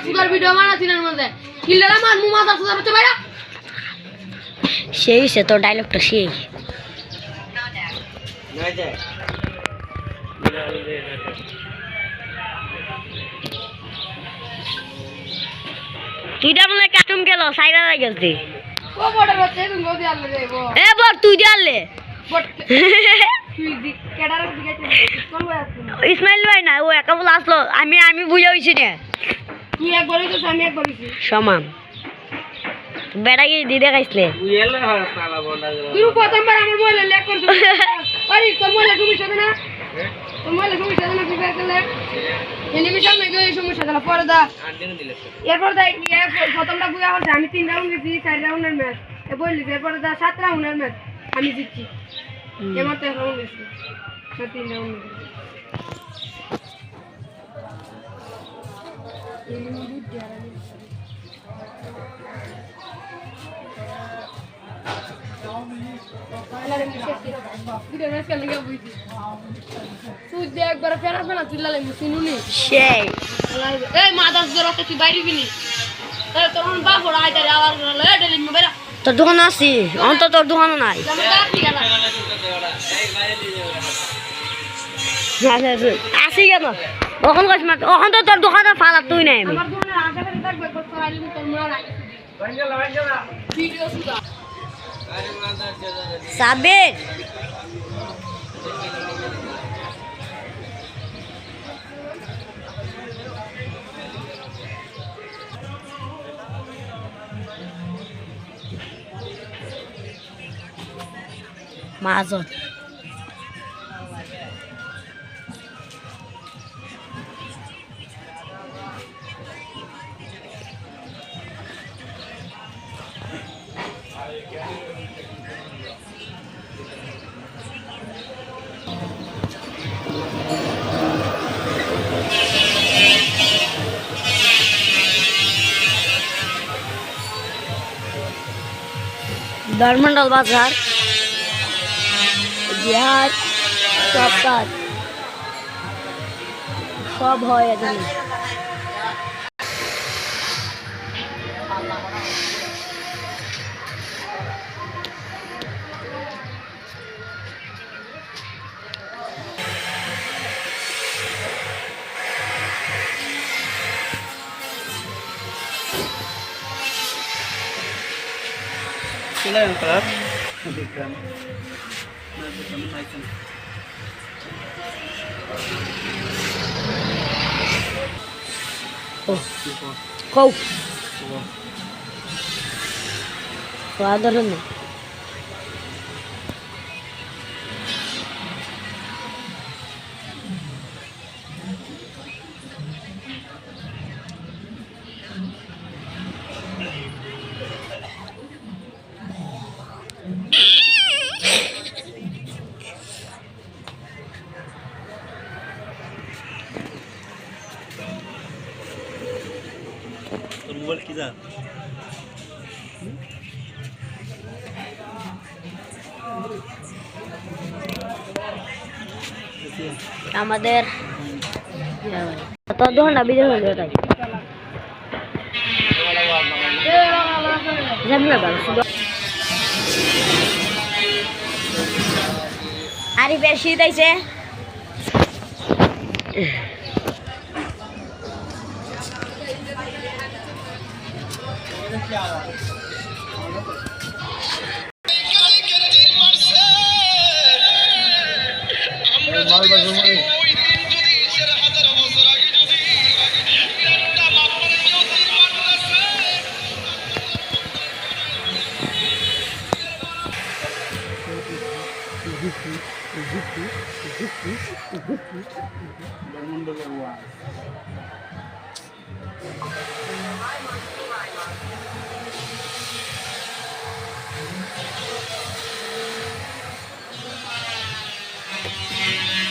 সুদার video বানাচ্ছি না মধ্যে কিল্লারা মান মু মাথা সুদার হচ্ছে ভাইরা সেই সে তো ডায়লগটা সেই না যায় তুইটা মনে কাস্টম গেল সাইরা গেছে ও বড় বাচ্চা তুমি গদি আনলে যাইবো এ বট তুই জানলে বট তুই দি কেডার দিগাইতে কোন ভাই আসছে ইসমাইল ভাই না ও একা বলে আসলো আমি বুঝা হইছি না তুই একবারই তো আমি একবারই সমান বেড়া কি দিদে খাইছলে উইলা হয় সালা বন্ডা তুই প্রথমবার আমার মোবাইলে লেক করছিস আরে তোর মোবাইলে সমস্যা না তোর মোবাইলে সমস্যা না কি করলে এনিমেশন মে গই সমস্যা দলা পরে দা আন্টিনে দিলে এরপর দা প্রথমটা বুঝা হচ্ছে আমি 3 রাউন্ড গেছি 4 রাউন্ডের ম্যাচ এ বললি এরপর দা 7 রাউন্ডের ম্যাচ আমি জিতছি এমন তো রাউন্ড গেছি 3 রাউন্ড একবার ফেরা ফেলা চিল্লালে মুসিনুনি সেই এই মাদার জোরাতে তুই বাইরে বিনি তোর বাপ ওরা আইতা আওয়াজ করলে ডেলি মেরা তোর দোকান আছি অন্ত তোর দোকান নাই আসি কেন ওখান কাছ মাত ওখান তো তোর দোকানে ফালা তুই নাই আমি আমার দোকানে আগে থেকে থাকবে কত আইলি তোর মুড়া নাই ভিডিও সুদা সাবির মাজত ধর্মন্ডল বাজার বিহার সব কাজ সব হয় এখানে Sila yang keras, berikan. কৌ সাধারণ मोबाइल की जा আমাদের তোর দোকানটা বিজয় হয়ে গেল আরিফের শীত আইছে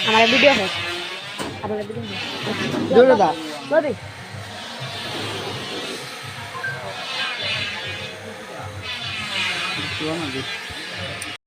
हमारा वीडियो है हमारा वीडियो है जोड़ दा बोली Tuan lagi.